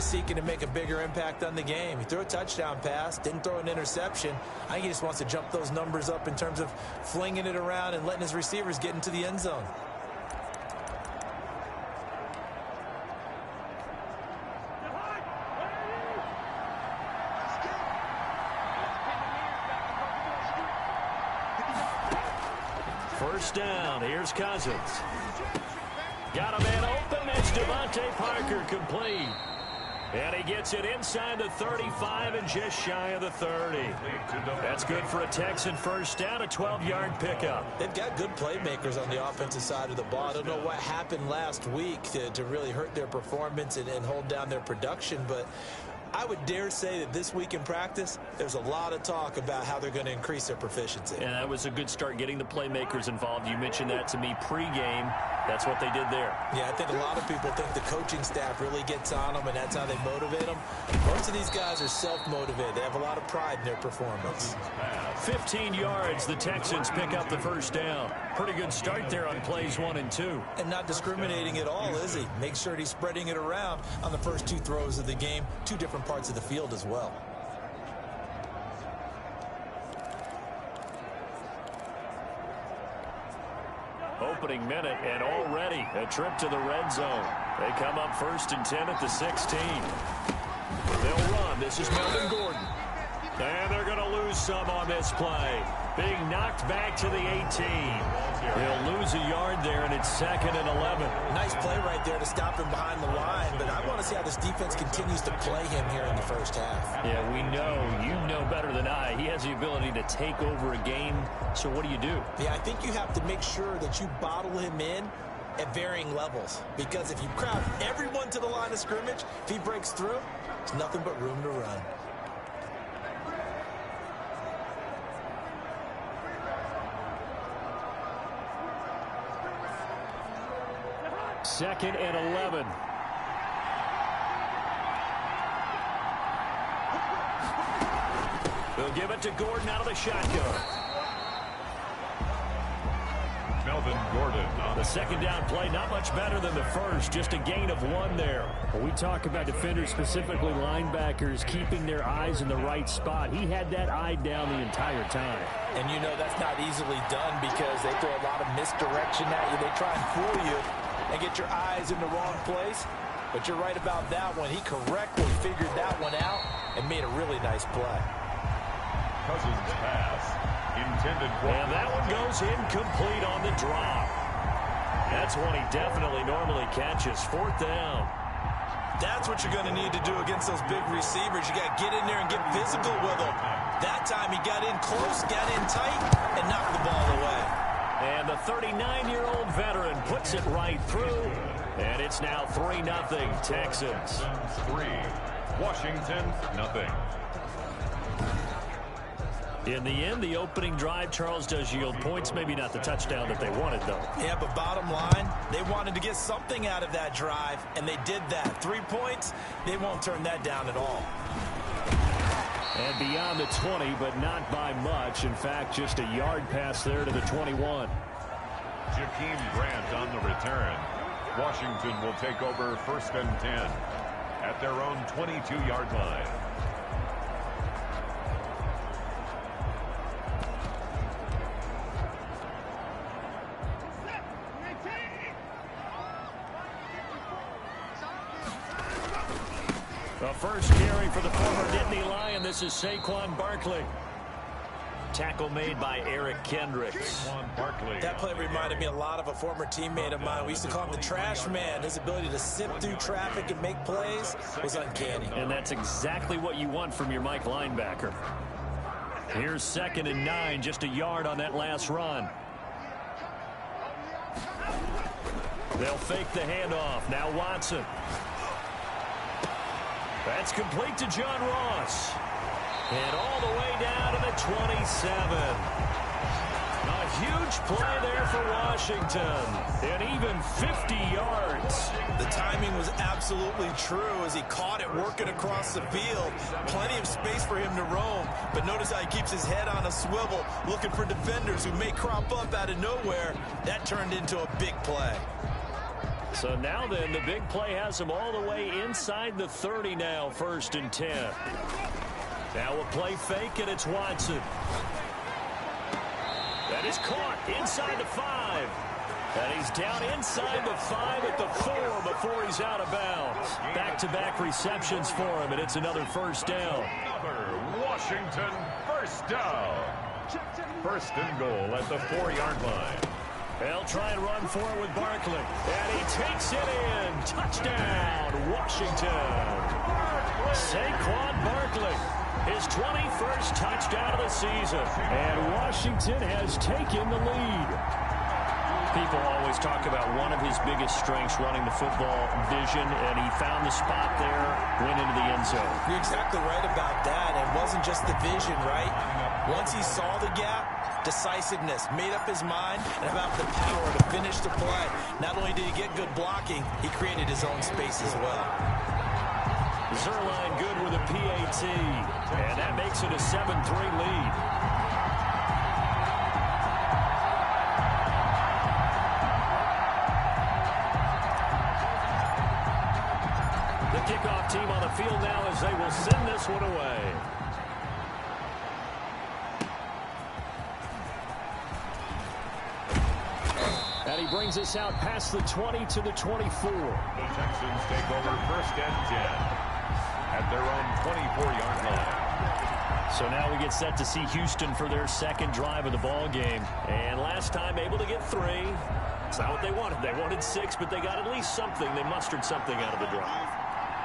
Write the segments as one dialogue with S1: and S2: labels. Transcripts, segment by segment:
S1: just seeking to make a bigger impact on the game. He threw a touchdown pass, didn't throw an interception. I think he just wants to jump those numbers up in terms of flinging it around and letting his receivers get into the end zone.
S2: First down, here's Cousins. Got a man open, it's Devontae Parker complete. And he gets it inside the 35 and just shy of the 30. That's good for a Texan first down, a 12-yard pickup.
S1: They've got good playmakers on the offensive side of the ball. I don't know what happened last week to really hurt their performance and hold down their production, but I would dare say that this week in practice, there's a lot of talk about how they're going to increase their proficiency.
S2: And that was a good start, getting the playmakers involved. You mentioned that to me pregame. That's what they did there.
S1: Yeah, I think a lot of people think the coaching staff really gets on them, and that's how they motivate them. Most of these guys are self-motivated. They have a lot of pride in their performance.
S2: 15 yards, the Texans pick up the first down. Pretty good start there on plays 1 and 2.
S1: And not discriminating at all, is he? Make sure he's spreading it around on the first 2 throws of the game, 2 different parts of the field as well.
S2: Opening minute, and already a trip to the red zone. They come up 1st and 10 at the 16. They'll run. This is Melvin Gordon. And they're going to lose some on this play. Being knocked back to the 18. They'll lose a yard there, and it's 2nd and 11.
S1: Nice play right there to stop him behind the line, but I want to see how this defense continues to play him here in the first half.
S2: Yeah, we know. You know better than I. He has the ability to take over a game, so what do you do?
S1: Yeah, I think you have to make sure that you bottle him in at varying levels, because if you crowd everyone to the line of scrimmage, if he breaks through, there's nothing but room to run.
S2: Second and 11. They'll give it to Gordon out of the shotgun.
S3: Melvin Gordon.
S2: The second down play, not much better than the first, just a gain of 1 there. When we talk about defenders, specifically linebackers, keeping their eyes in the right spot, he had that eye down the entire time.
S1: And you know that's not easily done because they throw a lot of misdirection at you. They try and fool you and get your eyes in the wrong place. But you're right about that one. He correctly figured that one out and made a really nice play.
S3: Cousins pass intended for.
S2: And that one goes incomplete on the drop. That's one he definitely normally catches. 4th down.
S1: That's what you're going to need to do against those big receivers. You got to get in there and get physical with them. That time he got in close, got in tight, and knocked the ball away.
S2: And the 39-year-old veteran puts it right through. And it's now 3-0 Texans.
S3: 3. Washington, nothing.
S2: In the end, the opening drive, Charles, does yield points. Maybe not the touchdown that they wanted, though.
S1: Yeah, but bottom line, they wanted to get something out of that drive, and they did that. 3 points, they won't turn that down at all.
S2: And beyond the 20, but not by much. In fact, just a yard pass there to the 21.
S3: Jakeem Grant on the return. Washington will take over 1st and 10 at their own 22-yard line.
S2: The first carry for the former Nittany Lion. This is Saquon Barkley. Tackle made by Eric Kendricks.
S1: That play reminded me a lot of a former teammate of mine. We used to call him the trash man. His ability to sift through traffic and make plays was uncanny.
S2: And that's exactly what you want from your Mike linebacker. Here's 2nd and 9, just a yard on that last run. They'll fake the handoff. Now Watson. That's complete to John Ross. And all the way down to the 27. A huge play there for Washington. And even 50 yards.
S1: The timing was absolutely true as he caught it working across the field. Plenty of space for him to roam. But notice how he keeps his head on a swivel, looking for defenders who may crop up out of nowhere. That turned into a big play.
S2: So now then, the big play has them all the way inside the 30 now, 1st and 10. Now a play fake, and it's Watson. That is caught inside the 5. And he's down inside the 5 at the 4 before he's out of bounds. Back-to-back receptions for him, and it's another 1st down.
S3: Another Washington 1st down. 1st and goal at the 4-yard line.
S2: They'll try and run for it with Barkley. And he takes it in. Touchdown, Washington. Saquon Barkley, his 21st touchdown of the season. And Washington has taken the lead. People always talk about one of his biggest strengths, running the football, vision, and he found the spot there, went into the end zone.
S1: You're exactly right about that. It wasn't just the vision, right? Once he saw the gap, decisiveness, made up his mind, and about the power to finish the play. Not only did he get good blocking, he created his own space as well.
S2: Zerline good with a PAT, and that makes it a 7-3 lead. Kickoff team on the field now as they will send this one away. And he brings us out past the 20 to the 24.
S3: The Texans take over 1st and 10 at their own 24-yard line.
S2: So now we get set to see Houston for their 2nd drive of the ball game. And last time able to get 3. It's not what they wanted. They wanted 6, but they got at least something. They mustered something out of the drive.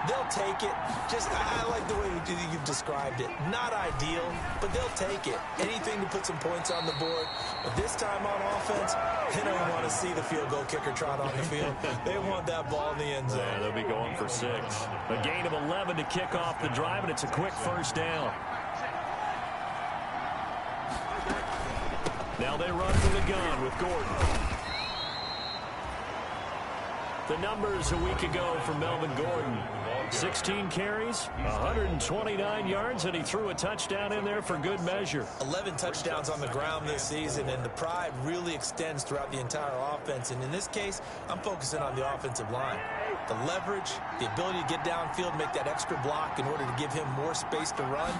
S1: They'll take it. I like the way you've described it. Not ideal, but they'll take it. Anything to put some points on the board. But this time on offense, they don't want to see the field goal kicker trot on the field. They want that ball in the end zone.
S2: Yeah, they'll be going for 6. A gain of 11 to kick off the drive, and it's a quick 1st down. Now they run from the gun with Gordon. The numbers a week ago for Melvin Gordon. 16 carries, 129 yards, and he threw a touchdown in there for good measure.
S1: 11 touchdowns on the ground this season, and the pride really extends throughout the entire offense. And in this case, I'm focusing on the offensive line. The leverage, the ability to get downfield, make that extra block in order to give him more space to run.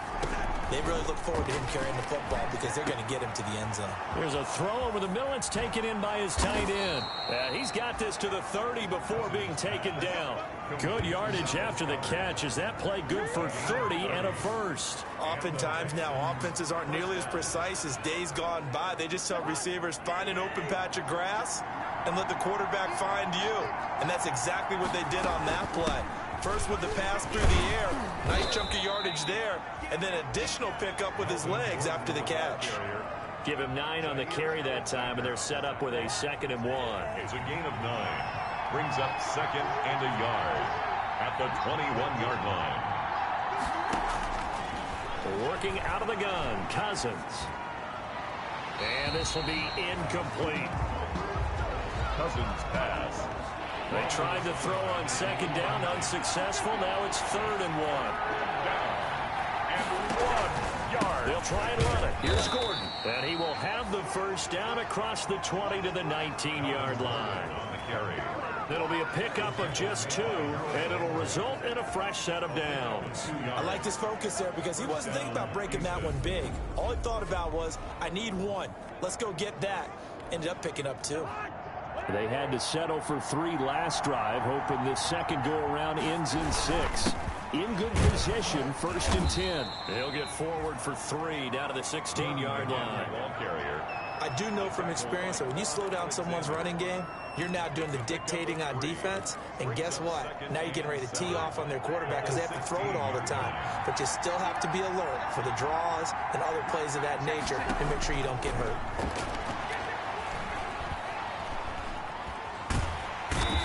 S1: They really look forward to him carrying the football because they're going to get him to the end zone.
S2: There's a throw over the middle. It's taken in by his tight end. He's got this to the 30 before being taken down. Good yardage after the catch. Is that play good for 30 and a 1st?
S1: Oftentimes now, offenses aren't nearly as precise as days gone by. They just tell receivers, find an open patch of grass and let the quarterback find you. And that's exactly what they did on that play. First with the pass through the air. Nice chunk of yardage there. And then additional pickup with his legs after the catch.
S2: Give him 9 on the carry that time, and they're set up with a 2nd and 1.
S3: It's a gain of 9. Brings up 2nd and a yard at the 21-yard line.
S2: Working out of the gun, Cousins. And this will be incomplete.
S3: Cousins pass.
S2: They tried to throw on 2nd down, unsuccessful. Now it's 3rd and 1.
S3: Down and 1 yard.
S2: They'll try and run it. Here's Gordon. And he will have the 1st down across the 20 to the 19-yard line.
S3: On the carry.
S2: It'll be a pickup of just 2, and it'll result in a fresh set of downs.
S1: I like his focus there because he wasn't thinking about breaking that one big. All he thought about was, I need 1. Let's go get that. Ended up picking up 2.
S2: They had to settle for 3 last drive, hoping this second go-around ends in 6. In good position, 1st and 10. They'll get forward for 3 down to the 16-yard line.
S3: Ball carrier.
S1: I do know from experience that when you slow down someone's running game, you're now doing the dictating on defense. And guess what? Now you're getting ready to tee off on their quarterback because they have to throw it all the time. But you still have to be alert for the draws and other plays of that nature to make sure you don't get hurt.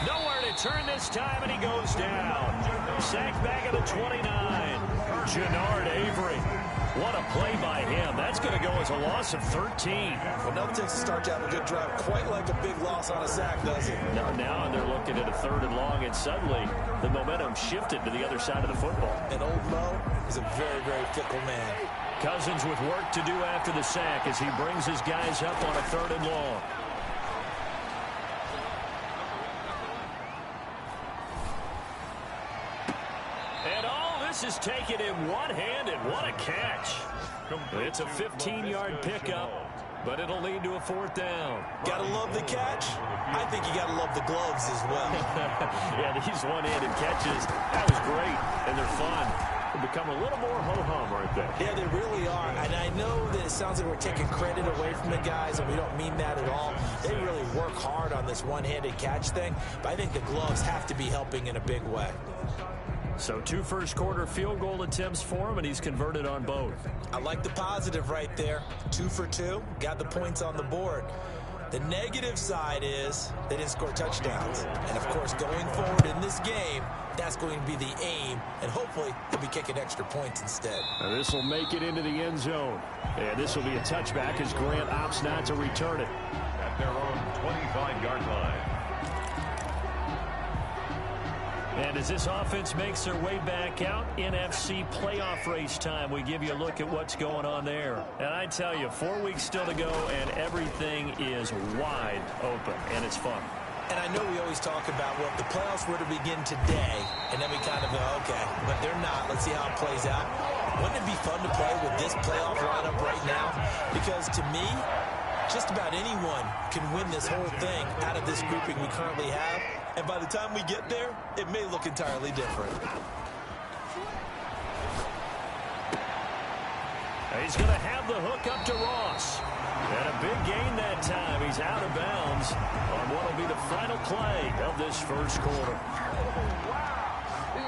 S2: Nowhere to turn this time, and he goes down. Sacked back at the 29. Jannard Avery. What a play by him. That's going to go as a loss of 13.
S1: Well, nothing takes to start to have a good drive quite like a big loss on a sack, does it?
S2: Now they're looking at a 3rd and long, and suddenly the momentum shifted to the other side of the football.
S1: And old Mo is a very, very fickle man.
S2: Cousins with work to do after the sack as he brings his guys up on a 3rd and long. this is taken in one-handed. What a catch. It's a 15-yard pickup, but it'll lead to a 4th down.
S1: Gotta love the catch. I think you gotta love the gloves as well.
S2: Yeah, these one-handed catches, that was great, and they're fun. They become a little more ho-hum right there.
S1: Yeah, they really are. And I know that it sounds like we're taking credit away from the guys, and we don't mean that at all. They really work hard on this one-handed catch thing, but I think the gloves have to be helping in a big way.
S2: So 2 first-quarter field goal attempts for him, and he's converted on both.
S1: I like the positive right there. 2 for 2, got the points on the board. The negative side is they didn't score touchdowns. And, of course, going forward in this game, that's going to be the aim, and hopefully they'll be kicking extra points instead.
S2: This will make it into the end zone. And this will be a touchback as Grant opts not to return it.
S3: At their own 25-yard line.
S2: And as this offense makes their way back out, NFC playoff race time, we give you a look at what's going on there. And I tell you, 4 weeks still to go, and everything is wide open, and it's fun.
S1: And I know we always talk about, well, if the playoffs were to begin today, and then we kind of go, okay, but they're not. Let's see how it plays out. Wouldn't it be fun to play with this playoff lineup right now? Because to me, just about anyone can win this whole thing out of this grouping we currently have. And by the time we get there, it may look entirely different.
S2: He's going to have the hook up to Ross. And a big gain that time. He's out of bounds on what will be the final play of this first quarter.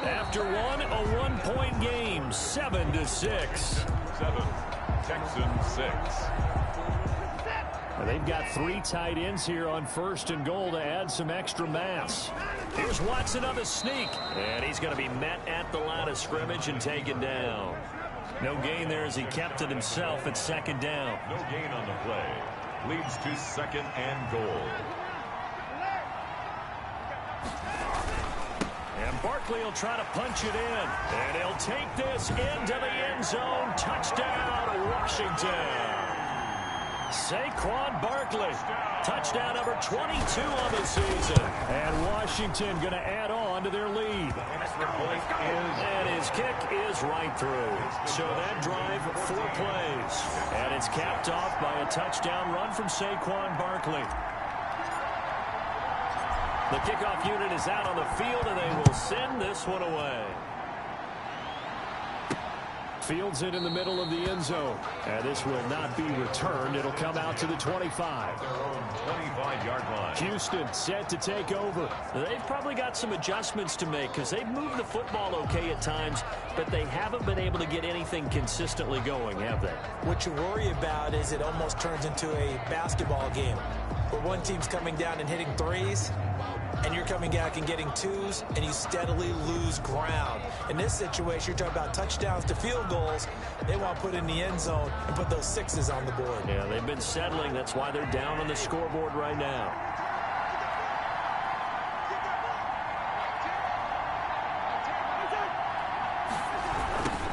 S2: After one, a one-point game, 7-6.
S3: 7, Texans 6.
S2: They've got 3 tight ends here on 1st and goal to add some extra mass. Here's Watson on the sneak. And he's going to be met at the line of scrimmage and taken down. No gain there as he kept it himself at 2nd down.
S3: No gain on the play. Leads to 2nd and goal.
S2: And Barkley will try to punch it in. And he'll take this into the end zone. Touchdown, Washington. Saquon Barkley. Touchdown number 22 on the season. And Washington going to add on to their lead. And his kick is right through. So that drive, 4 plays. And it's capped off by a touchdown run from Saquon Barkley. The kickoff unit is out on the field, and they will send this one away. Fields it in the middle of the end zone. And this will not be returned. It'll come out to the 25.
S3: Their own 25-yard line.
S2: Houston set to take over. They've probably got some adjustments to make because they've moved the football okay at times, but they haven't been able to get anything consistently going, have they?
S1: What you worry about is it almost turns into a basketball game where one team's coming down and hitting threes, and you're coming back and getting twos, and you steadily lose ground. In this situation, you're talking about touchdowns to field goals. They want to put in the end zone and put those 6s on the board.
S2: Yeah, they've been settling. That's why they're down on the scoreboard right now.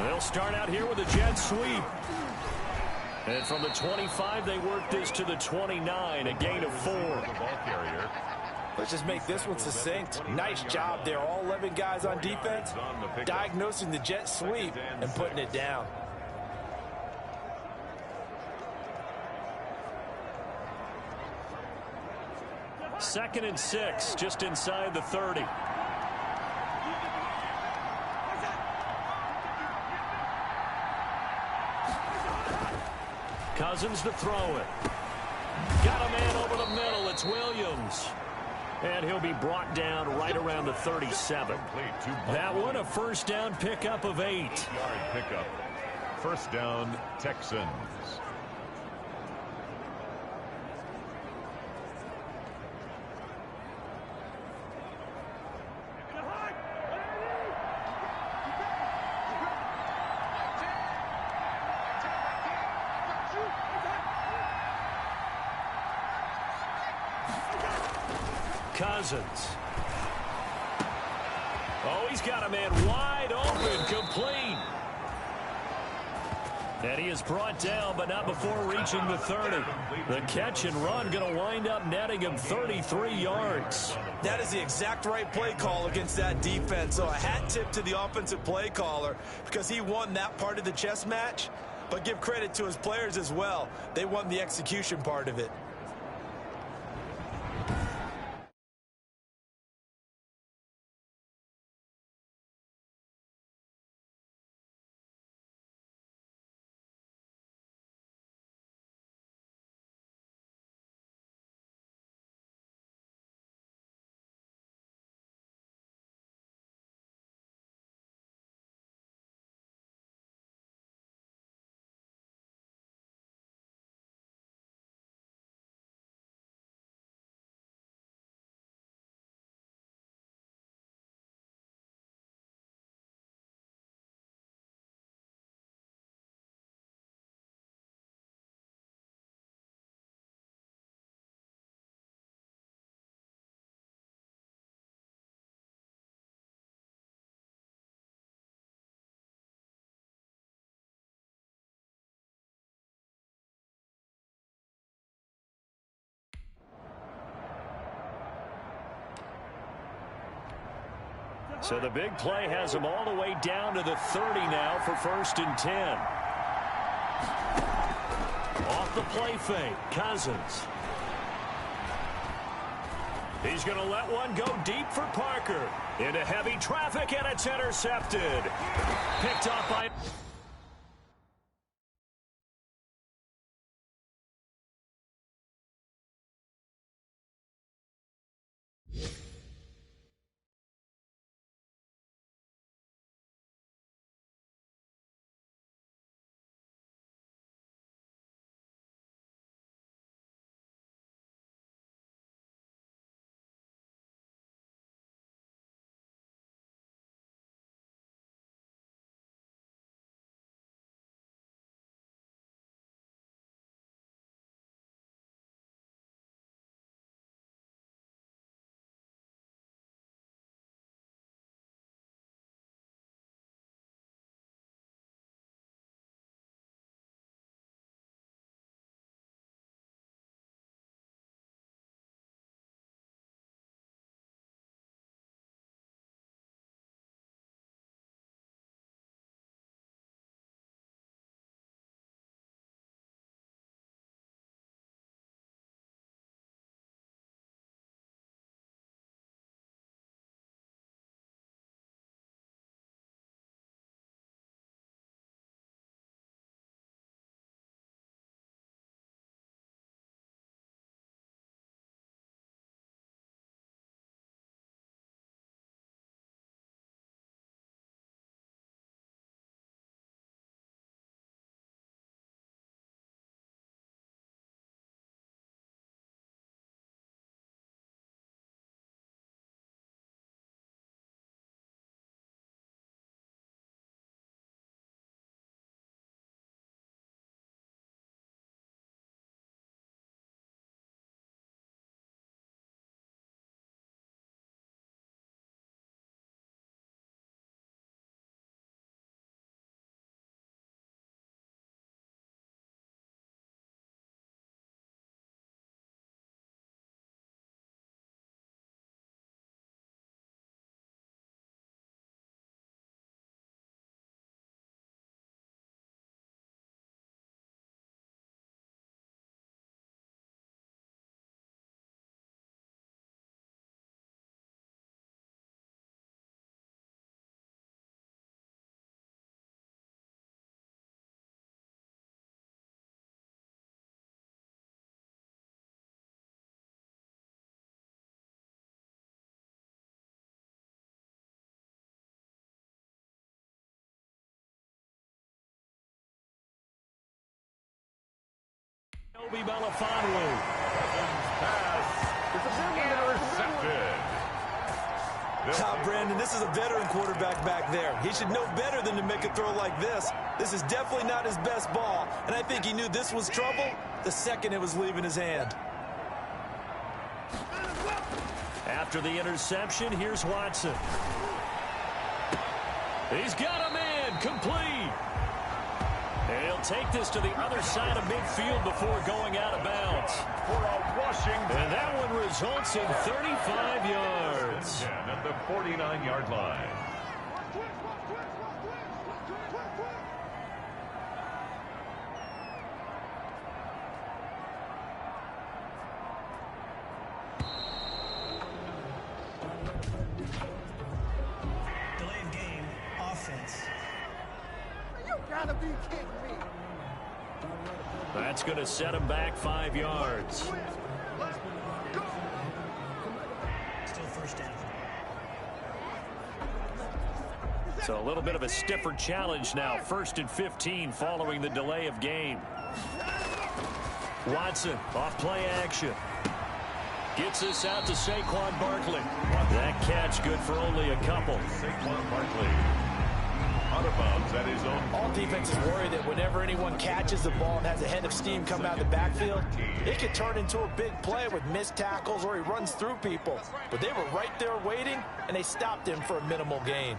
S2: They'll start out here with a jet sweep. And from the 25, they work this to the 29, a gain of 4.
S3: The ball carrier.
S1: Let's just make this one succinct. Nice job there. All 11 guys on defense diagnosing the jet sweep and putting it down.
S2: Second and 6, just inside the 30. Cousins to throw it. Got a man over the middle. It's Williams. And he'll be brought down right around the 37. That one, a first down pickup of 8.
S3: 8-yard pickup. First down, Texans.
S2: Cousins. Oh, he's got a man wide open, complete. And he is brought down, but not before reaching the 30. The catch and run going to wind up netting him 33 yards.
S1: That is the exact right play call against that defense. So a hat tip to the offensive play caller because he won that part of the chess match. But give credit to his players as well. They won the execution part of it.
S2: So the big play has him all the way down to the 30 now for 1st and 10. Off the play fake, Cousins. He's going to let one go deep for Parker. Into heavy traffic, and it's intercepted. Picked off by...
S1: Brandon, this is a veteran quarterback back there. He should know better than to make a throw like this. This is definitely not his best ball, and I think he knew this was trouble the second it was leaving his hand.
S2: After the interception, here's Watson. He's got him in, complete. And he'll take this to the other side of midfield before going out of bounds.
S3: For a Washington.
S2: And that one results in 35 yards.
S3: At the 49-yard line.
S4: Delayed game, offense.
S5: You gotta be kidding me.
S2: That's going to set him back 5 yards.
S4: Still first down.
S2: So a little bit of a stiffer challenge now. 1st and 15 following the delay of game. Watson off play action. Gets this out to Saquon Barkley. That catch good for only a couple.
S3: Saquon Barkley. Out of bounds at his own.
S1: All defenses worry that whenever anyone catches the ball and has a head of steam come out of the backfield, it could turn into a big play with missed tackles or he runs through people. But they were right there waiting, and they stopped him for a minimal gain.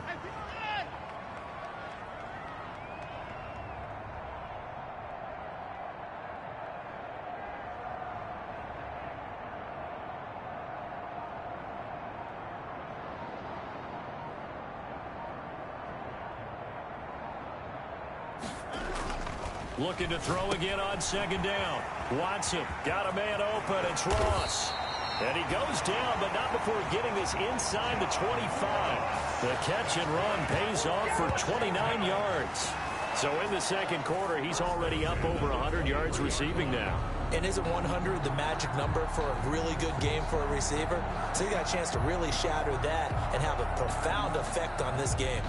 S2: Looking to throw again on 2nd down. Watson got a man open. It's Ross. And he goes down, but not before getting this inside the 25. The catch and run pays off for 29 yards. So in the 2nd quarter, he's already up over 100 yards receiving now.
S1: And isn't 100 the magic number for a really good game for a receiver? So he got a chance to really shatter that and have a profound effect on this game.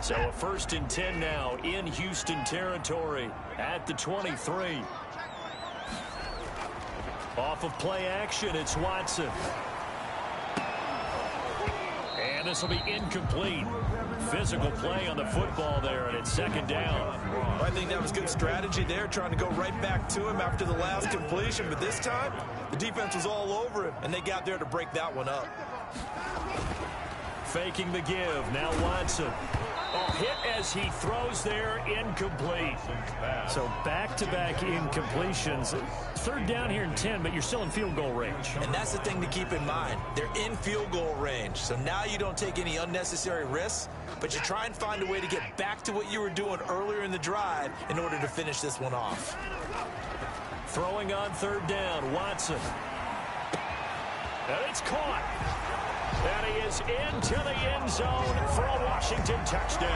S2: So a 1st and 10 now in Houston territory at the 23. Off of play action, it's Watson. And this will be incomplete. Physical play on the football there, and it's 2nd down.
S1: Well, I think that was good strategy there, trying to go right back to him after the last completion. But this time, the defense was all over him, and they got there to break that one up.
S2: Faking the give. Now Watson. Oh, hit as he throws there, incomplete. So back-to-back incompletions. 3rd down here and 10, but you're still in field goal range.
S1: And that's the thing to keep in mind. They're in field goal range. So now you don't take any unnecessary risks, but you try and find a way to get back to what you were doing earlier in the drive in order to finish this one off.
S2: Throwing on 3rd down, Watson. And it's caught. And he is into the end zone for a Washington touchdown.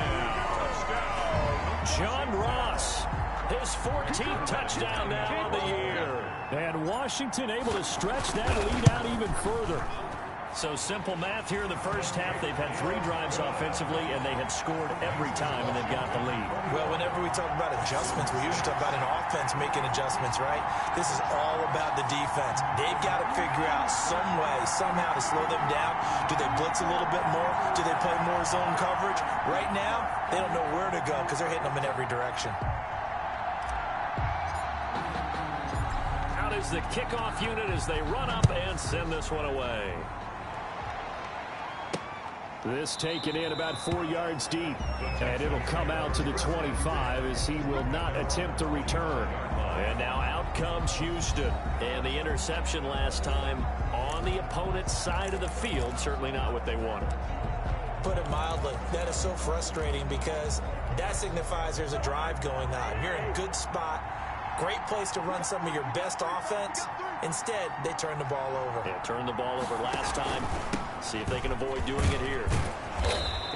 S2: John Ross, his 14th touchdown now on the year. And Washington able to stretch that lead out even further. So simple math here in the first half. They've had 3 drives offensively, and they have scored every time, and they've got the lead.
S1: Well, whenever we talk about adjustments, we usually talk about an offense making adjustments, right? This is all about the defense. They've got to figure out some way, somehow to slow them down. Do they blitz a little bit more? Do they play more zone coverage? Right now, they don't know where to go because they're hitting them in every direction.
S2: Out is the kickoff unit as they run up and send this one away. This taken in about 4 yards deep, and it'll come out to the 25 as he will not attempt to return. And now out comes Houston. And the interception last time on the opponent's side of the field, certainly not what they wanted.
S1: Put it mildly, that is so frustrating because that signifies there's a drive going on. You're in a good spot, great place to run some of your best offense. Instead, they turn the ball over.
S2: Yeah, turned the ball over last time. See if they can avoid doing it here.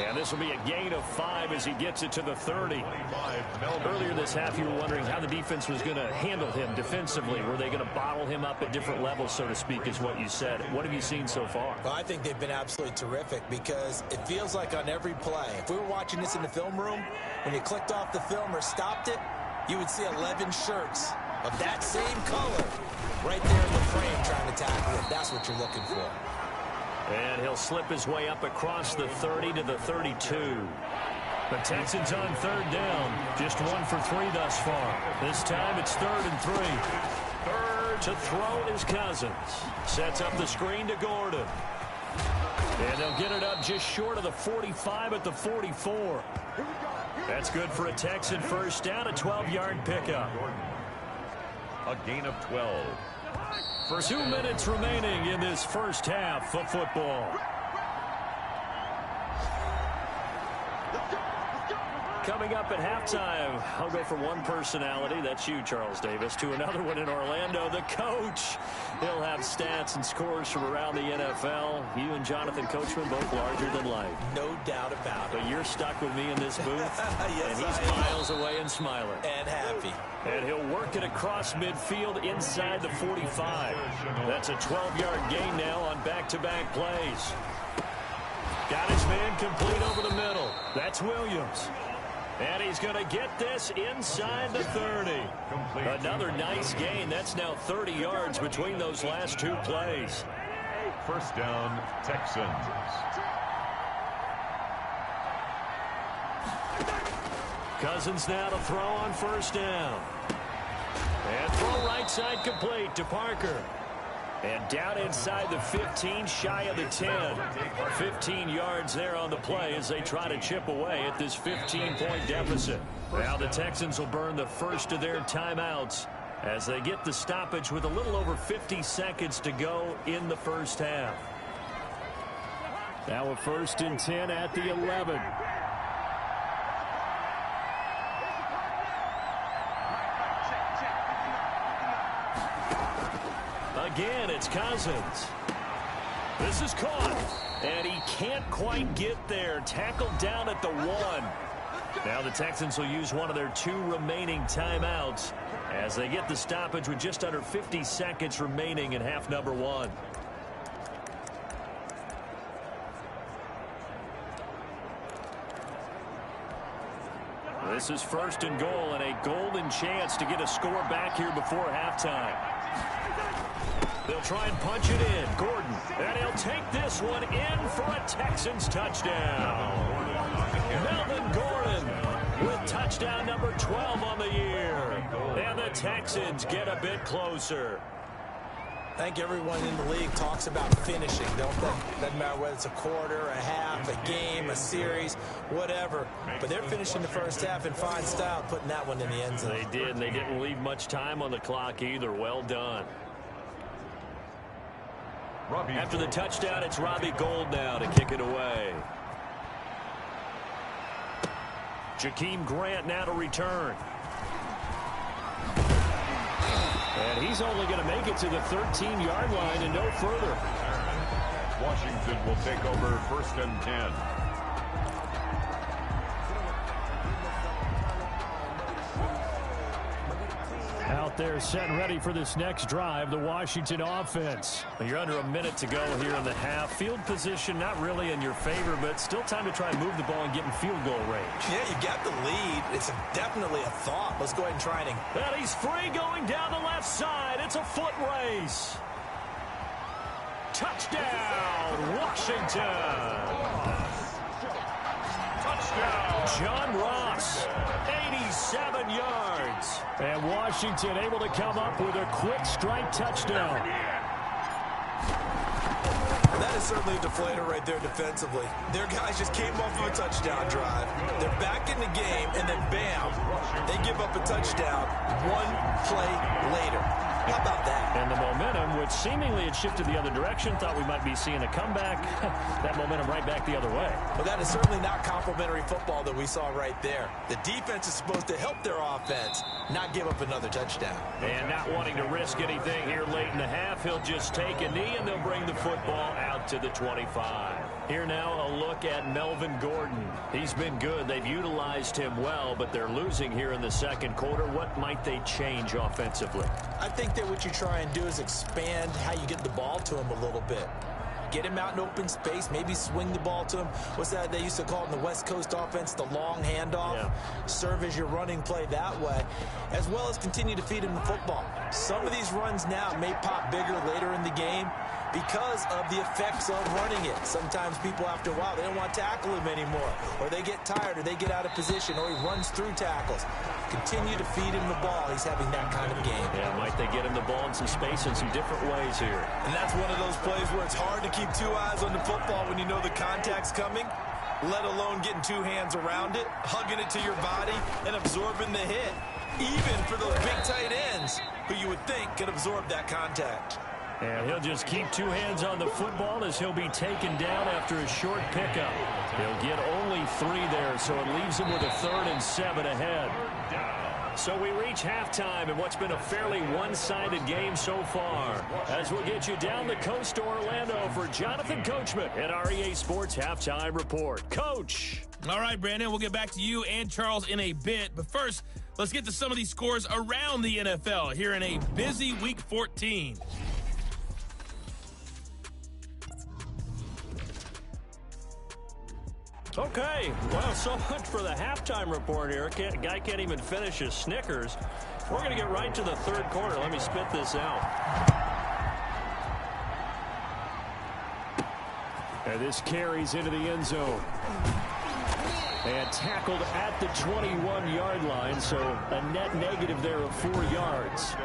S2: And this will be a gain of 5 as he gets it to the 30. Earlier this half, you were wondering how the defense was going to handle him defensively. Were they going to bottle him up at different levels, so to speak, is what you said. What have you seen so far?
S1: Well, I think they've been absolutely terrific because it feels like on every play, if we were watching this in the film room, when you clicked off the film or stopped it, you would see 11 shirts of that same color right there in the frame trying to tackle him. That's what you're looking for.
S2: And he'll slip his way up across the 30 to the 32. The Texans on third down. Just 1 for 3 thus far. This time it's 3rd and 3. Third to throw is Cousins. Sets up the screen to Gordon. And they'll get it up just short of the 45 at the 44. That's good for a Texan first down, a 12-yard pickup.
S3: A gain of 12.
S2: For 2 minutes remaining in this first half of football. Coming up at halftime, I'll go from one personality, that's you, Charles Davis, to another one in Orlando, the coach. He'll have stats and scores from around the NFL. You and Jonathan Coachman both larger than life.
S1: No doubt about it.
S2: But you're stuck with me in this booth,
S1: yes,
S2: and he's miles away and smiling.
S1: And happy.
S2: And he'll work it across midfield inside the 45. That's a 12-yard gain now on back-to-back plays. Got his man complete over the middle. That's Williams. And he's going to get this inside the 30. Another nice gain. That's now 30 yards between those last 2 plays.
S3: First down, Texans.
S2: Cousins now to throw on first down. And throw right side complete to Parker. And down inside the 15, shy of the 10. 15 yards there on the play as they try to chip away at this 15-point deficit. Now the Texans will burn the first of their timeouts as they get the stoppage with a little over 50 seconds to go in the first half. Now a 1st and 10 at the 11. Again, it's Cousins. This is caught, and he can't quite get there. Tackled down at the 1. Now the Texans will use one of their 2 remaining timeouts as they get the stoppage with just under 50 seconds remaining in half number 1. This is 1st and goal, and a golden chance to get a score back here before halftime. They'll try and punch it in. Gordon. And he'll take this one in for a Texans touchdown. Melvin Gordon with touchdown number 12 on the year. And the Texans get a bit closer.
S1: I think everyone in the league talks about finishing, don't they? Doesn't matter whether it's a quarter, a half, a game, a series, whatever. But they're finishing the first half in fine style, putting that one in the end zone.
S2: They did, and they didn't leave much time on the clock either. Well done. After the touchdown, it's Robbie Gould now to kick it away. Jakeem Grant now to return. And he's only going to make it to the 13-yard line and no further.
S3: Washington will take over 1st and 10.
S2: Out there set and ready for this next drive, the Washington offense. You're under a minute to go here in the half. Field position not really in your favor, but still time to try and move the ball and get in field goal range.
S1: Yeah, you got the lead. It's definitely a thought. Let's go ahead and try it.
S2: And he's free going down the left side. It's a foot race. Touchdown, Washington. Touchdown, John Ross. 87 yards. And Washington able to come up with a quick strike touchdown.
S1: That is certainly a deflator right there defensively. Their guys just came off of a touchdown drive. They're back in the game, and then bam, they give up a touchdown 1 play later. How about that?
S2: And the momentum, which seemingly had shifted the other direction, thought we might be seeing a comeback. That momentum right back the other way.
S1: Well, that is certainly not complimentary football that we saw right there. The defense is supposed to help their offense, not give up another touchdown.
S2: And not wanting to risk anything here late in the half, he'll just take a knee, and they'll bring the football out to the 25. Here now, a look at Melvin Gordon. He's been good. They've utilized him well, but they're losing here in the second quarter. What might they change offensively?
S1: I think that what you try and do is expand how you get the ball to him a little bit. Get him out in open space. Maybe swing the ball to him. What's that they used to call in the West Coast offense? The long handoff. Yeah. Serve as your running play that way, as well as continue to feed him the football. Some of these runs now may pop bigger later in the game because of the effects of running it. Sometimes people, after a while, they don't want to tackle him anymore, or they get tired, or they get out of position, or he runs through tackles. Continue to feed him the ball. He's having that kind of game.
S2: Yeah, might they get him the ball in some space in some different ways here.
S1: And that's one of those plays where it's hard to keep two eyes on the football when you know the contact's coming, let alone getting two hands around it, hugging it to your body, and absorbing the hit, even for those big tight ends who you would think could absorb that contact.
S2: And he'll just keep two hands on the football as he'll be taken down after a short pickup. He'll get only 3 there, so it leaves him with a 3rd and 7 ahead. So we reach halftime in what's been a fairly one-sided game so far. As we'll get you down the coast to Orlando for Jonathan Coachman at our EA Sports Halftime Report. Coach.
S6: All right, Brandon, we'll get back to you and Charles in a bit. But first, let's get to some of these scores around the NFL here in a busy Week 14.
S2: Okay, well, so much for the halftime report here. Guy can't even finish his Snickers. We're going to get right to the 3rd quarter. Let me spit this out. And this carries into the end zone. And tackled at the 21-yard line, so a net negative there of 4 yards.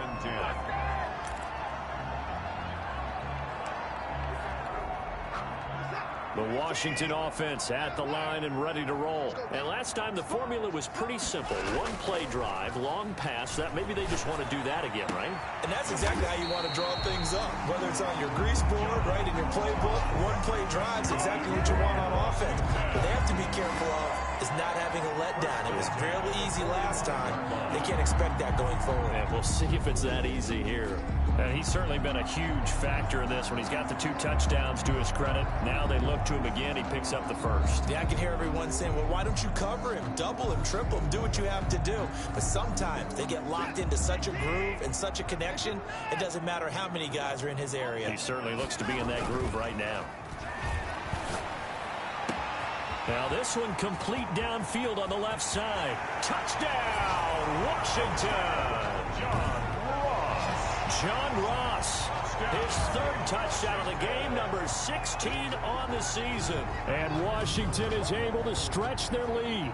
S2: The Washington offense at the line and ready to roll. And last time the formula was pretty simple. 1-play drive, long pass. That maybe they just want to do that again, right?
S1: And that's exactly how you want to draw things up. Whether it's on your grease board, right, in your playbook, 1-play drives, exactly what you want on offense. But they have to be careful of is not having a letdown. It was fairly easy last time. They can't expect that going forward.
S2: And we'll see if it's that easy here. And he's certainly been a huge factor in this when he's got the 2 touchdowns to his credit. Now they look to him again. He picks up the 1st.
S1: Yeah, I can hear everyone saying, well, why don't you cover him, double him, triple him, do what you have to do. But sometimes they get locked into such a groove and such a connection, it doesn't matter how many guys are in his area.
S2: He certainly looks to be in that groove right now. Now this one complete downfield on the left side. Touchdown, Washington. John Ross, his 3rd touchdown of the game, number 16 on the season. And Washington is able to stretch their lead.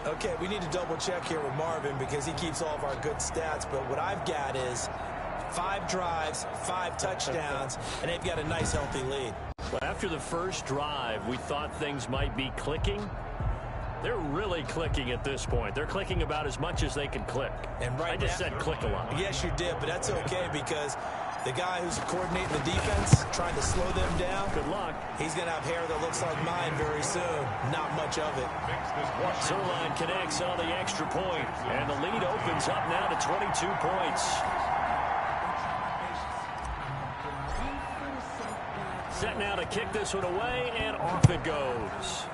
S1: Okay, we need to double check here with Marvin because he keeps all of our good stats, but what I've got is 5 drives, 5 touchdowns, and they've got a nice healthy lead.
S2: Well, after the first drive, we thought things might be clicking. They're really clicking at this point. They're clicking about as much as they can click. And right I just said click a lot.
S1: Yes, you did, but that's okay because the guy who's coordinating the defense, trying to slow them down,
S2: good luck.
S1: He's going to have hair that looks like mine very soon. Not much of it.
S2: Zerline connects on the extra point, and the lead opens up now to 22 points. Set now to kick this one away, and off it goes.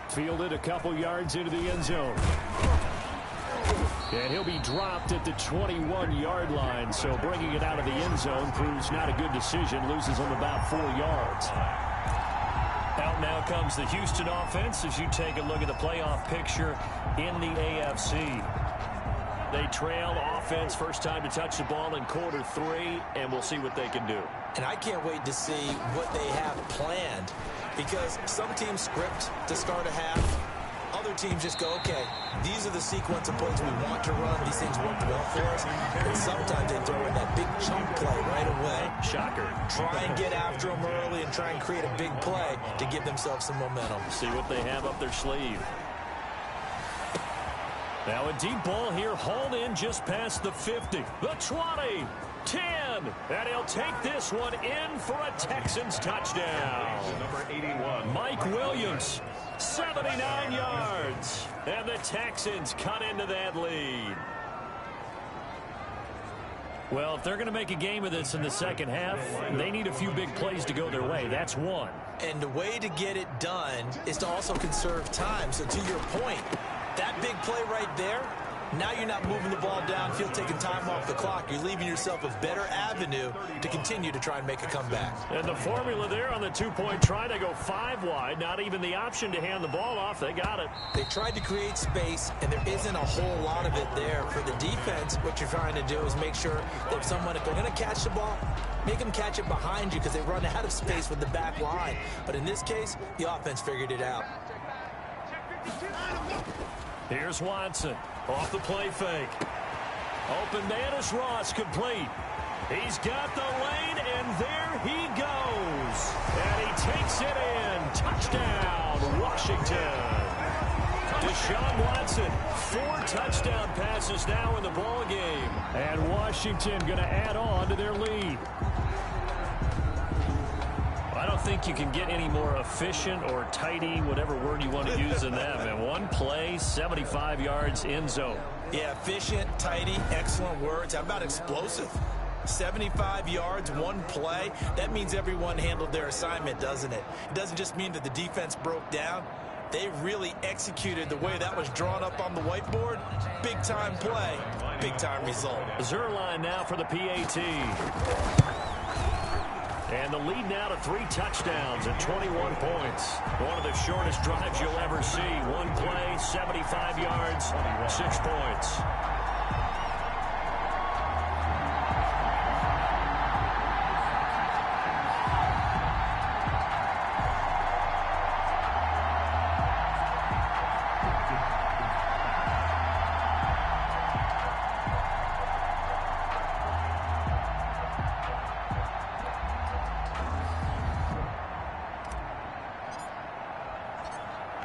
S2: Fielded a couple yards into the end zone. And he'll be dropped at the 21-yard line, so bringing it out of the end zone proves not a good decision. Loses him about 4 yards. Out now comes the Houston offense as you take a look at the playoff picture in the AFC. They trail offense, first time to touch the ball in quarter 3, and we'll see what they can do.
S1: And I can't wait to see what they have planned because some teams script to start a half. Other teams just go, okay, these are the sequence of plays we want to run. These things work well for us. And sometimes they throw in that big chunk play right away.
S2: Shocker.
S1: Try and get after them early and try and create a big play to give themselves some momentum.
S2: See what they have up their sleeve. Now a deep ball here, hauled in just past the 50. The 20, 10, and he'll take this one in for a Texans touchdown.
S3: Number 81.
S2: Mike Williams, 79 yards. And the Texans cut into that lead. Well, if they're going to make a game of this in the second half, they need a few big plays to go their way. That's one.
S1: And the way to get it done is to also conserve time. So to your point, that big play right there, Now you're not moving the ball downfield, taking time off the clock. You're leaving yourself a better avenue to continue to try and make a comeback.
S2: And the formula there on the two-point try to go 5 wide. Not even the option to hand the ball off. They got it.
S1: They tried to create space, and there isn't a whole lot of it there. For the defense, what you're trying to do is make sure that if they're going to catch the ball, make them catch it behind you because they run out of space with the back line. But in this case, the offense figured it out.
S2: Here's Watson. Off the play fake. Open man is Ross, complete. He's got the lane, and there he goes. And he takes it in. Touchdown, Washington. Deshaun Watson, 4 touchdown passes now in the ball game. And Washington going to add on to their lead. I don't think you can get any more efficient or tidy, whatever word you want to use in that. Man, 1 play, 75 yards, end zone.
S1: Yeah, efficient, tidy, excellent words. How about explosive? 75 yards, 1 play. That means everyone handled their assignment, doesn't it? It doesn't just mean that the defense broke down. They really executed the way that was drawn up on the whiteboard. Big-time play, big-time result.
S2: Zerline now for the PAT. And the lead now to 3 touchdowns and 21 points. One of the shortest drives you'll ever see. 1 play, 75 yards, 6 points.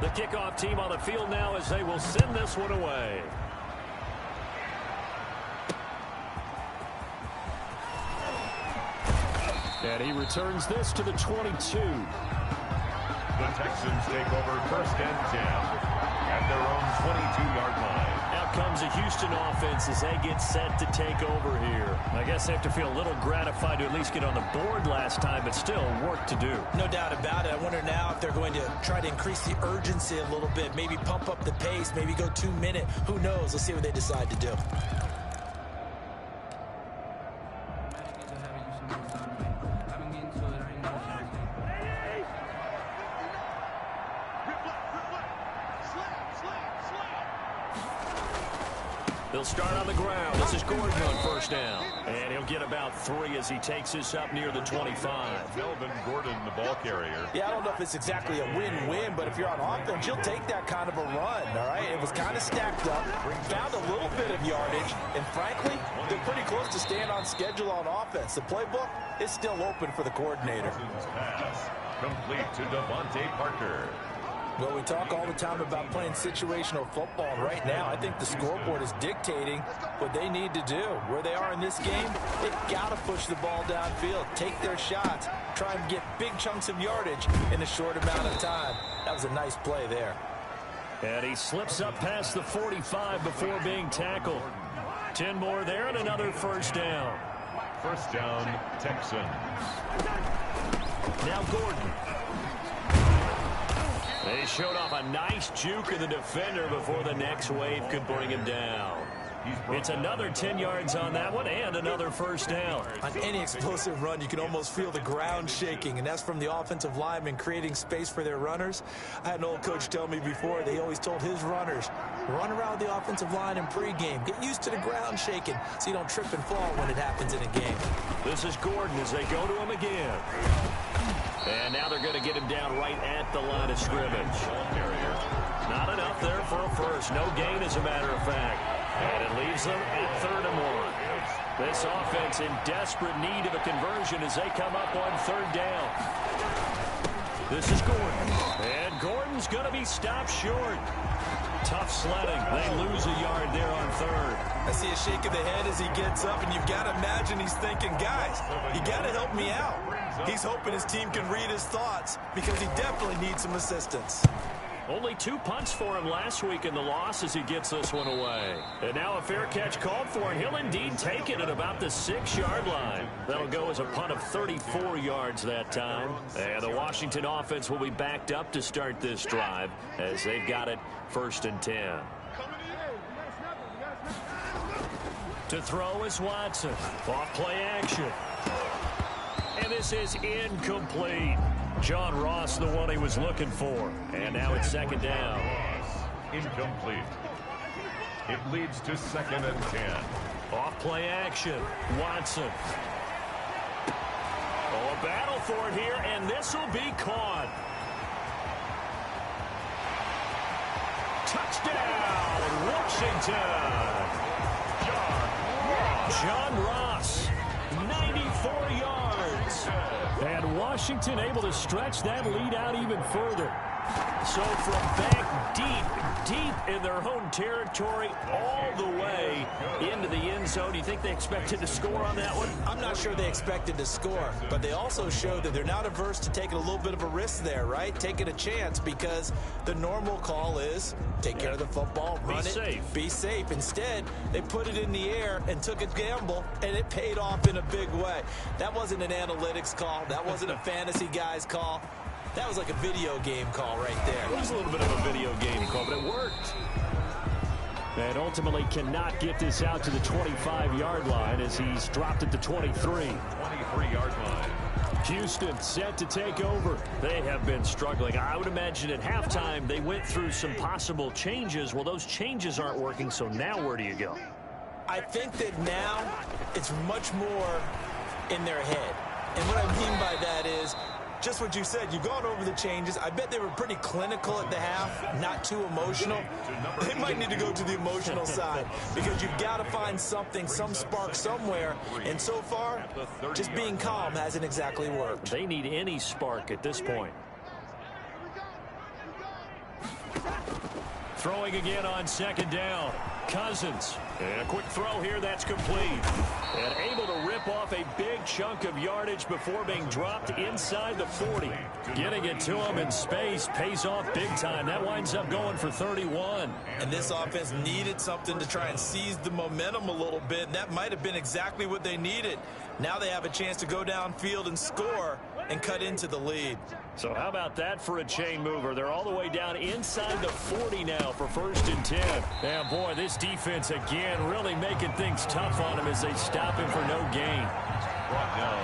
S2: The kickoff team on the field now as they will send this one away. And he returns this to the 22.
S3: The Texans take over 1st and 10 at their own 22-yard line.
S2: Out comes the Houston offense as they get set to take over here. I guess they have to feel a little gratified to at least get on the board last time, but still work to do.
S1: No doubt about it. I wonder now if they're going to try to increase the urgency a little bit, maybe pump up the pace, maybe go 2-minute. Who knows? Let's see what they decide to do.
S2: They'll start on the ground. This is Gordon on 1st down. And he'll get about 3 as he takes this up near the 25.
S3: Melvin Gordon, the ball carrier.
S1: Yeah, I don't know if it's exactly a win-win, but if you're on offense, you'll take that kind of a run, all right? It was kind of stacked up, found a little bit of yardage, and frankly, they're pretty close to staying on schedule on offense. The playbook is still open for the coordinator.
S3: Pass complete to Devontae Parker.
S1: Well, we talk all the time about playing situational football, and right now I think the scoreboard is dictating what they need to do. Where they are in this game, they've got to push the ball downfield, take their shots, try and get big chunks of yardage in a short amount of time. That was a nice play there.
S2: And he slips up past the 45 before being tackled. 10 more there and another 1st down.
S3: 1st down, Texans.
S2: Now Gordon. They showed off a nice juke of the defender before the next wave could bring him down. It's another 10 yards on that one and another 1st down.
S1: On any explosive run, you can almost feel the ground shaking, and that's from the offensive linemen creating space for their runners. I had an old coach tell me before, they always told his runners, run around the offensive line in pregame. Get used to the ground shaking so you don't trip and fall when it happens in a game.
S2: This is Gordon as they go to him again. And now they're going to get him down right at the line of scrimmage. Not enough there for a 1st. No gain, as a matter of fact. And it leaves them at 3rd and 1. This offense in desperate need of a conversion as they come up on 3rd down. This is Gordon. And Gordon's going to be stopped short. Tough sledding. They lose a yard there on 3rd.
S1: I see a shake of the head as he gets up, and you've got to imagine he's thinking, guys, you got to help me out. He's hoping his team can read his thoughts because he definitely needs some assistance.
S2: Only 2 punts for him last week in the loss as he gets this one away. And now a fair catch called for, and he'll indeed take it at about the 6-yard line. That'll go as a punt of 34 yards that time. And the Washington offense will be backed up to start this drive as they've got it 1st and 10. To throw is Watson. Off play action. And this is incomplete. John Ross, the one he was looking for. And now it's second down.
S3: Incomplete. It leads to 2nd and 10.
S2: Off play action. Watson. Oh, a battle for it here, and this will be caught. Touchdown, Washington. John Ross, 94 yards. And Washington able to stretch that lead out even further. So from back deep in their own territory all the way into the end zone, do you think they expected to score on that one?
S1: I'm not sure they expected to score, but they also showed that they're not averse to taking a little bit of a risk there, right? Taking a chance, because the normal call is take care of the football, run it, be safe. Instead, they put it in the air and took a gamble, and it paid off in a big way. That wasn't an analytics call. That wasn't a fantasy guy's call. That was like a video game call right there.
S2: It was a little bit of a video game call, but it worked. And ultimately cannot get this out to the 25-yard line as he's dropped at the 23.
S3: 23-yard line.
S2: Houston set to take over. They have been struggling. I would imagine at halftime they went through some possible changes. Well, those changes aren't working, so now where do you go?
S1: I think that now it's much more in their head. And what I mean by that is, just what you said, you've gone over the changes. I bet they were pretty clinical at the half, not too emotional. They might need to go to the emotional side, because you've got to find something, some spark somewhere. And so far, just being calm hasn't exactly worked.
S2: They need any spark at this point. Throwing again on second down. Cousins. And a quick throw here that's complete. And able to rip off a big chunk of yardage before being dropped inside the 40. Getting it to him in space pays off big time. That winds up going for 31.
S1: And this offense needed something to try and seize the momentum a little bit, and that might have been exactly what they needed. Now they have a chance to go downfield and score and cut into the lead.
S2: So how about that for a chain mover? They're all the way down inside the 40 now for 1st and 10. And boy, this defense again really making things tough on him as they stop him for no gain.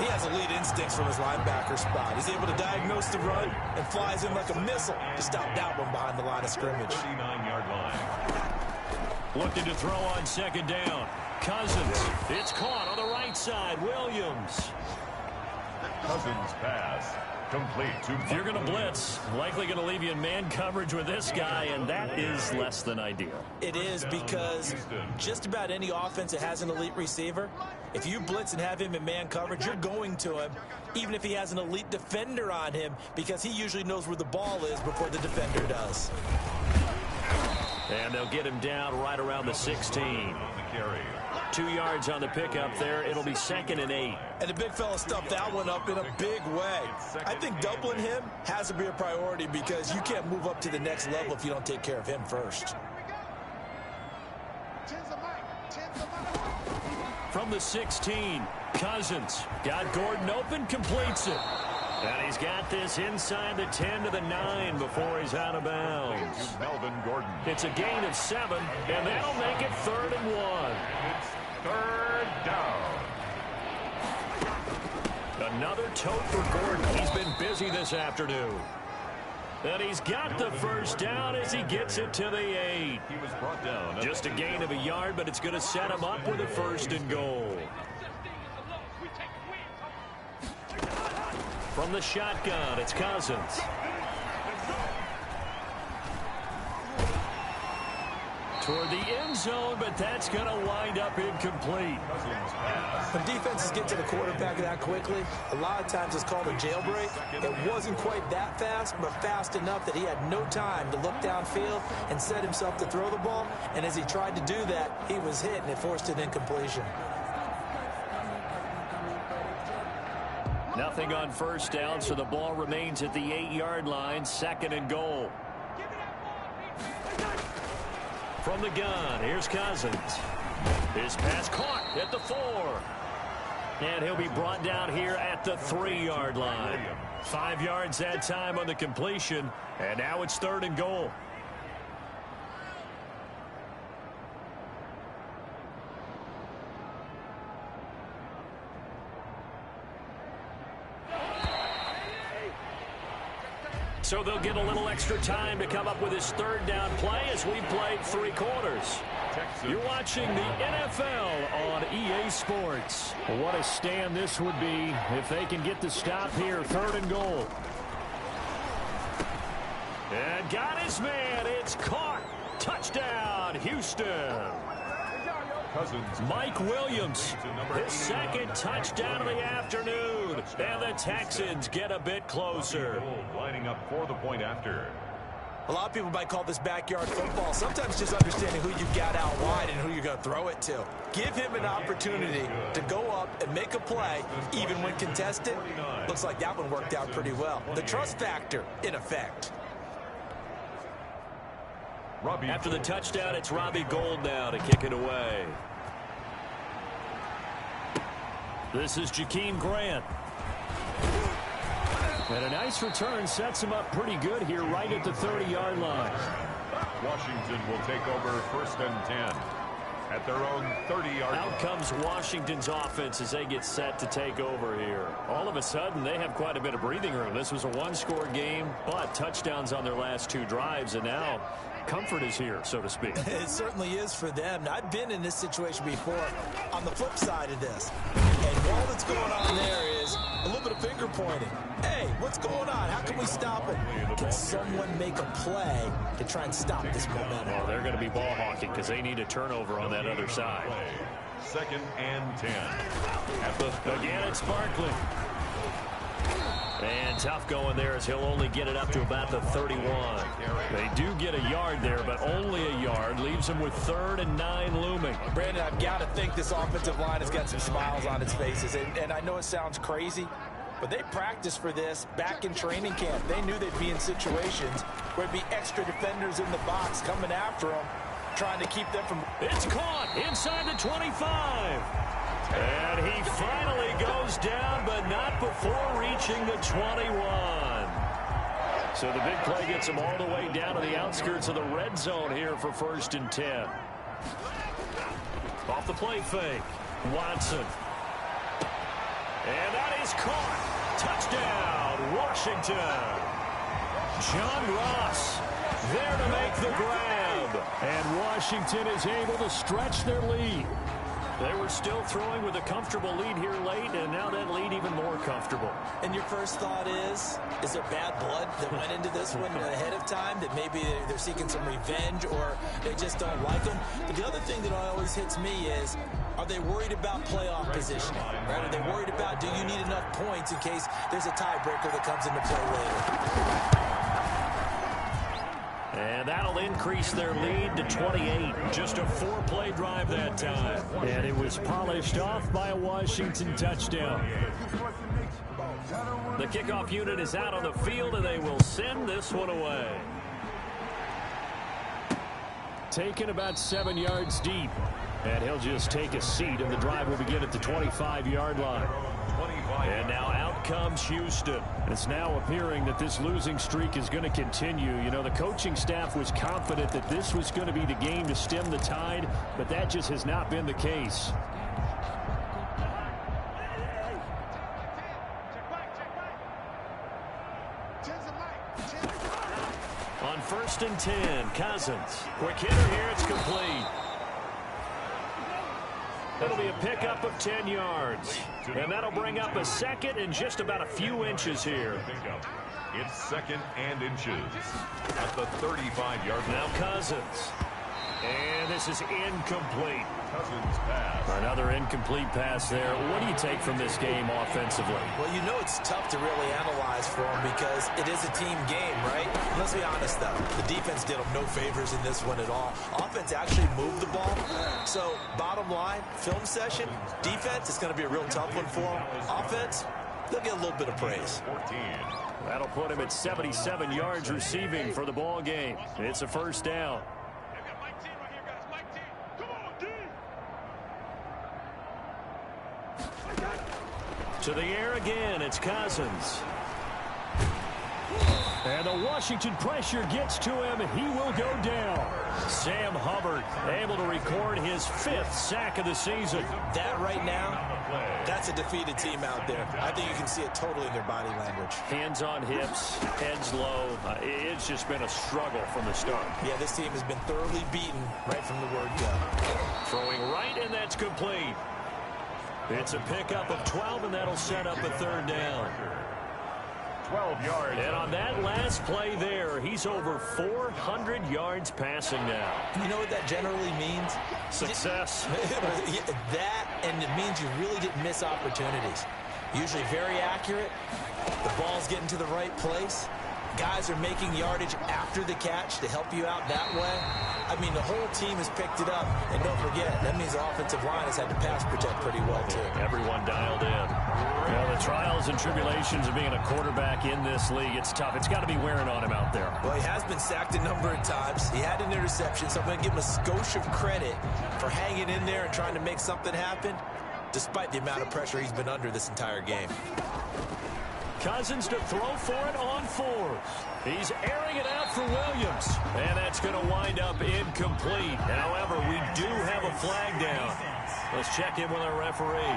S1: He has elite instincts from his linebacker spot. He's able to diagnose the run and flies in like a missile to stop that one behind the line of scrimmage.
S3: 39-yard line.
S2: Looking to throw on second down. Cousins. It's caught on the right side. Williams.
S3: Cousins pass. Complete to
S2: If you're going to blitz, likely going to leave you in man coverage with this guy, and that is less than ideal.
S1: It is, because just about any offense that has an elite receiver, if you blitz and have him in man coverage, you're going to him, even if he has an elite defender on him, because he usually knows where the ball is before the defender does.
S2: And they'll get him down right around the 16. 2 yards on the pickup there. It'll be 2nd and 8.
S1: And the big fella stuffed that one up in a big way. I think doubling him has to be a priority, because you can't move up to the next level if you don't take care of him first.
S2: From the 16, Cousins got Gordon open, completes it. And he's got this inside the 10 to the 9 before he's out of bounds.
S3: Melvin Gordon.
S2: It's a gain of 7, and that'll make it 3rd and 1.
S3: It's 3rd down.
S2: Another tote for Gordon. He's been busy this afternoon. And he's got the first down as he gets it to the 8.
S3: He was brought down.
S2: Just a gain of a yard, but it's going to set him up with a 1st and goal. From the shotgun, it's Cousins. Toward the end zone, but that's going to wind up incomplete.
S1: When defenses get to the quarterback that quickly, a lot of times it's called a jailbreak. It wasn't quite that fast, but fast enough that he had no time to look downfield and set himself to throw the ball. And as he tried to do that, he was hit, and it forced an incompletion.
S2: Nothing on first down, so the ball remains at the 8-yard line, 2nd and goal. From the gun, here's Cousins. His pass caught at the 4. And he'll be brought down here at the 3-yard line. 5 yards that time on the completion, and now it's 3rd and goal. So they'll get a little extra time to come up with his third down play as we played 3 quarters. You're watching the NFL on EA Sports. What a stand this would be if they can get the stop here, 3rd and goal. And got his man. It's caught. Touchdown, Houston. Mike Williams, his 2nd touchdown of the afternoon. And the Texans get a bit closer.
S3: Lining up for the point after.
S1: A lot of people might call this backyard football. Sometimes just understanding who you've got out wide and who you're going to throw it to. Give him an opportunity to go up and make a play, even when contested. Looks like that one worked out pretty well. The trust factor in effect.
S2: After the touchdown, it's Robbie Gould now to kick it away. This is Jakeem Grant. And a nice return sets him up pretty good here right at the 30-yard line.
S3: Washington will take over 1st and 10 at their own 30-yard line.
S2: Out comes Washington's offense as they get set to take over here. All of a sudden, they have quite a bit of breathing room. This was a 1-score game, but touchdowns on their last 2 drives, and now comfort is here, so to speak.
S1: It certainly is for them. Now, I've been in this situation before on the flip side of this. And all that's going on there is a little bit of finger pointing. Hey, what's going on? How can we stop him? Can someone make a play to try and stop this momentum?
S2: Well, they're going to be ball hawking because they need a turnover on that other side.
S3: 2nd and 10.
S2: Again, it's Barkley. And tough going there as he'll only get it up to about the 31. They do get a yard there, but only a yard. Leaves them with 3rd and 9 looming.
S1: Brandon, I've got to think this offensive line has got some smiles on its faces. And I know it sounds crazy, but they practiced for this back in training camp. They knew they'd be in situations where there'd be extra defenders in the box coming after them, trying to keep them from...
S2: It's caught inside the 25. And he finally goes down, but not before reaching the 21. So the big play gets him all the way down to the outskirts of the red zone here for 1st and 10. Off the play fake, Watson. And that is caught. Touchdown, Washington. John Ross there to make the grab. And Washington is able to stretch their lead. They were still throwing with a comfortable lead here late, and now that lead even more comfortable.
S1: And your first thought is there bad blood that went into this one ahead of time, that maybe they're seeking some revenge or they just don't like them? But the other thing that always hits me is, are they worried about playoff positioning? Right? Are they worried about, do you need enough points in case there's a tiebreaker that comes into play later?
S2: And that'll increase their lead to 28. Just a 4-play drive that time. And it was polished off by a Washington touchdown. The kickoff unit is out on the field, and they will send this one away. Taken about 7 yards deep. And he'll just take a seat, and the drive will begin at the 25-yard line. And now out comes Houston. It's now appearing that this losing streak is going to continue. You know, the coaching staff was confident that this was going to be the game to stem the tide, but that just has not been the case. On 1st and 10, Cousins. Quick hitter here, it's complete. That'll be a pickup of 10 yards. And that'll bring up a 2nd and just about a few inches here.
S3: It's 2nd and inches at the 35-yard line.
S2: Now Cousins. And this is incomplete.
S3: Cousins pass.
S2: Another incomplete pass there. What do you take from this game offensively?
S1: Well, you know it's tough to really analyze for them because it is a team game, right? Let's be honest, though. The defense did them no favors in this one at all. Offense actually moved the ball. So, bottom line, film session, defense is going to be a real tough one for them. Offense, they'll get a little bit of praise.
S3: 14.
S2: That'll put him at 77 yards receiving for the ball game. It's a 1st down. To the air again, it's Cousins. And the Washington pressure gets to him, and he will go down. Sam Hubbard able to record his 5th sack of the season.
S1: That right now, that's a defeated team out there. I think you can see it totally in their body language.
S2: Hands on hips, heads low. It's just been a struggle from the start.
S1: Yeah, this team has been thoroughly beaten right from the word go.
S2: Throwing right, and that's complete. It's a pickup of 12, and that'll set up a 3rd down.
S3: 12 yards.
S2: And on that last play there, he's over 400 yards passing now.
S1: You know what that generally means?
S2: Success.
S1: That, and it means you really didn't miss opportunities. Usually very accurate. The ball's getting to the right place. Guys are making yardage after the catch to help you out that way. I mean, the whole team has picked it up. And don't forget, that means the offensive line has had to pass protect pretty well, too.
S2: Everyone dialed in. Well, the trials and tribulations of being a quarterback in this league, it's tough. It's got to be wearing on him out there.
S1: Well, he has been sacked a number of times. He had an interception, so I'm going to give him a skosh of credit for hanging in there and trying to make something happen, despite the amount of pressure he's been under this entire game.
S2: Cousins to throw for it on 4th. He's airing it out for Williams. And that's going to wind up incomplete. However, we do have a flag down. Let's check in with our referee.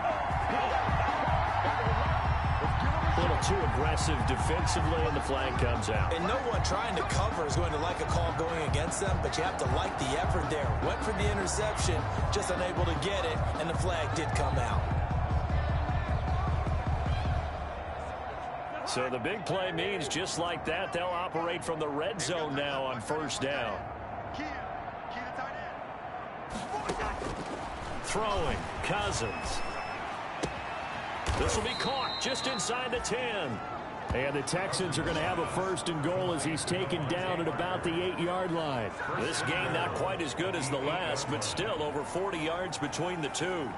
S2: A little too aggressive defensively, and the flag comes out.
S1: And no one trying to cover is going to like a call going against them, but you have to like the effort there. Went for the interception, just unable to get it, and the flag did come out.
S2: So the big play means just like that, they'll operate from the red zone now on 1st down. Throwing, Cousins. This will be caught just inside the 10. And the Texans are going to have a 1st and goal as he's taken down at about the 8-yard line. This game not quite as good as the last, but still over 40 yards between the two.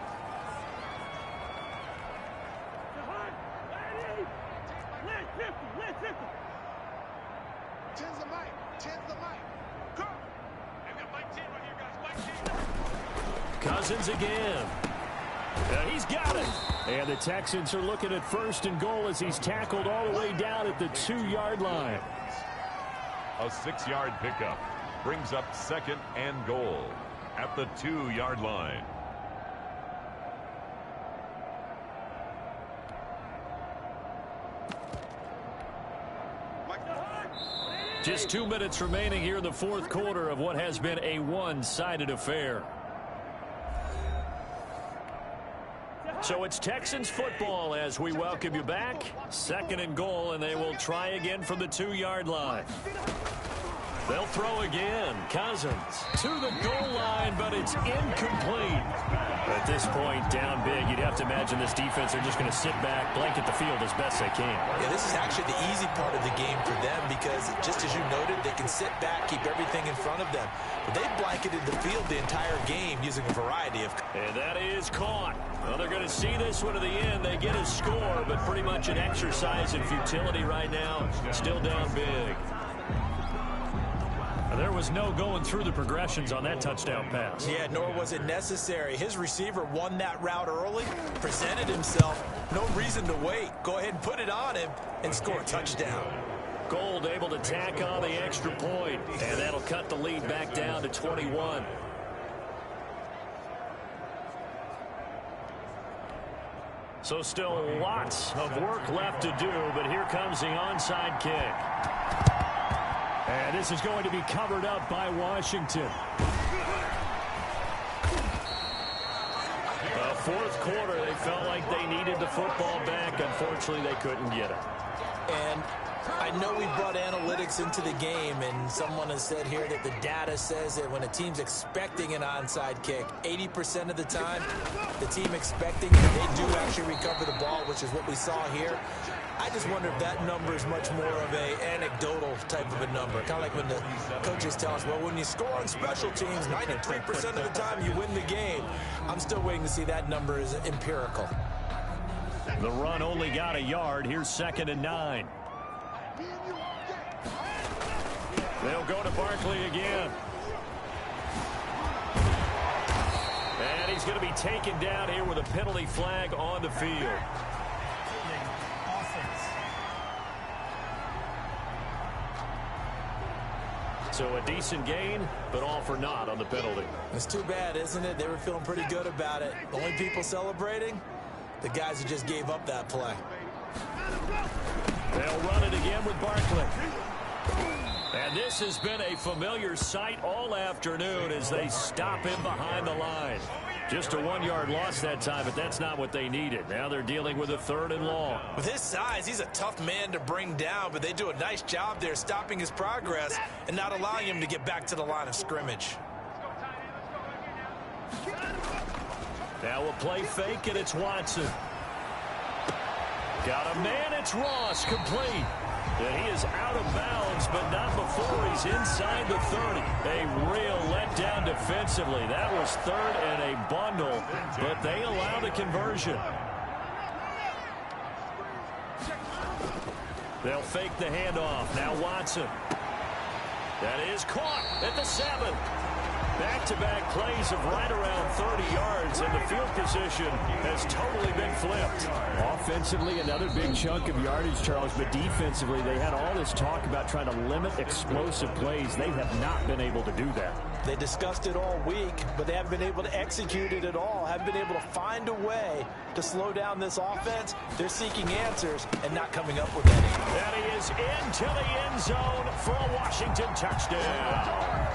S2: Cousins again. And he's got it. And the Texans are looking at 1st and goal as he's tackled all the way down at the 2-yard line.
S3: A 6-yard pickup brings up 2nd and goal at the 2-yard line.
S2: Just 2 minutes remaining here in the 4th quarter of what has been a one-sided affair. So it's Texans football as we welcome you back. 2nd and goal, and they will try again from the 2-yard line. They'll throw again. Cousins to the goal line, but it's incomplete. At this point, down big, you'd have to imagine this defense are just going to sit back, blanket the field as best they can.
S1: Yeah, this is actually the easy part of the game for them because, just as you noted, they can sit back, keep everything in front of them. But they've blanketed the field the entire game using a variety of...
S2: And that is caught. Well, they're going to see this one to the end. They get a score, but pretty much an exercise in futility right now. Still down big. There was no going through the progressions on that touchdown pass.
S1: Yeah, nor was it necessary. His receiver won that route early, presented himself. No reason to wait. Go ahead and put it on him and score a touchdown.
S2: Gold able to tack on the extra point, and that'll cut the lead back down to 21. So still lots of work left to do, but here comes the onside kick. And this is going to be covered up by Washington. Fourth quarter, they felt like they needed the football back. Unfortunately, they couldn't get it.
S1: And I know we brought analytics into the game, and someone has said here that the data says that when a team's expecting an onside kick, 80% of the time, the team expecting it, they do actually recover the ball, which is what we saw here. I just wonder if that number is much more of a anecdotal type of a number. Kind of like when the coaches tell us, well, when you score on special teams, 93% of the time you win the game. I'm still waiting to see that number is empirical.
S2: The run only got a yard. Here's 2nd and 9. They'll go to Barkley again. And he's going to be taken down here with a penalty flag on the field. So a decent gain, but all for naught on the penalty.
S1: It's too bad, isn't it? They were feeling pretty good about it. The only people celebrating, the guys who just gave up that play.
S2: They'll run it again with Barkley. And this has been a familiar sight all afternoon as they stop him behind the line. Just a 1-yard loss that time, but that's not what they needed. Now they're dealing with a 3rd and long.
S1: With his size, he's a tough man to bring down, but they do a nice job there stopping his progress and not allowing him to get back to the line of scrimmage.
S2: Now a play fake, and it's Watson. Got a man, it's Ross, complete. And he is out of bounds, but not before he's inside the 30. A real letdown defensively. That was 3rd and a bundle, but they allowed a conversion. They'll fake the handoff. Now Watson. That is caught at the 7. Back-to-back plays of right around 30 yards, and the field position has totally been flipped.
S7: Offensively, another big chunk of yardage, Charles, but defensively, they had all this talk about trying to limit explosive plays. They have not been able to do that.
S1: They discussed it all week, but they haven't been able to execute it at all, haven't been able to find a way to slow down this offense. They're seeking answers and not coming up with any.
S2: And he is into the end zone for a Washington touchdown.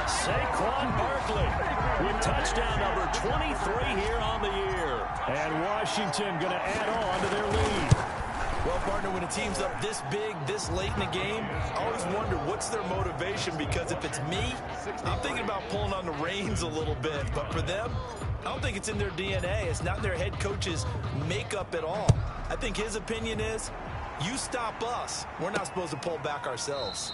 S2: Saquon Barkley with touchdown number 23 here on the year.
S7: And Washington going to add on to their lead.
S1: Well, partner, when a team's up this big, this late in the game, I always wonder what's their motivation, because if it's me, I'm thinking about pulling on the reins a little bit. But for them, I don't think it's in their DNA. It's not in their head coach's makeup at all. I think his opinion is, you stop us. We're not supposed to pull back ourselves.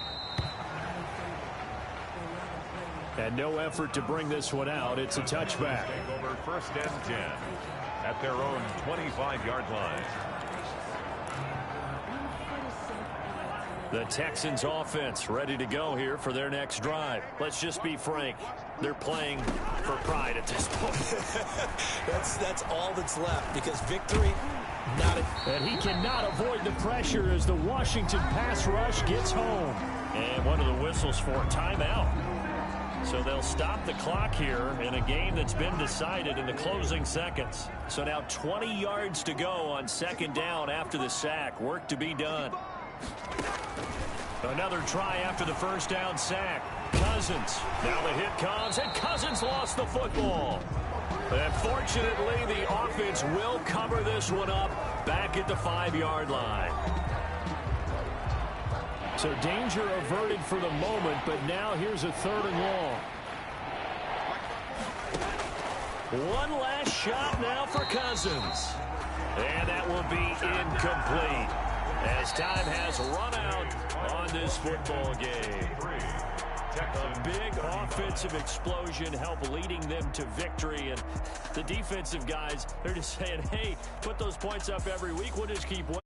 S2: And no effort to bring this one out. It's a touchback.
S3: Over 1st and 10 at their own 25-yard line.
S2: The Texans offense ready to go here for their next drive. Let's just be frank. They're playing for pride at this point.
S1: That's all that's left, because victory, not a...
S7: And he cannot avoid the pressure as the Washington pass rush gets home.
S2: And one of the whistles for a timeout. So they'll stop the clock here in a game that's been decided in the closing seconds. So now 20 yards to go on 2nd down after the sack. Work to be done. Another try after the 1st down sack. Cousins. Now the hit comes, and Cousins lost the football. And fortunately, the offense will cover this one up back at the 5-yard line.
S7: So danger averted for the moment, but now here's a 3rd and long.
S2: One last shot now for Cousins. And that will be incomplete, as time has run out on this football game. A big offensive explosion helped leading them to victory. And the defensive guys, they're just saying, hey, put those points up every week. We'll just keep winning.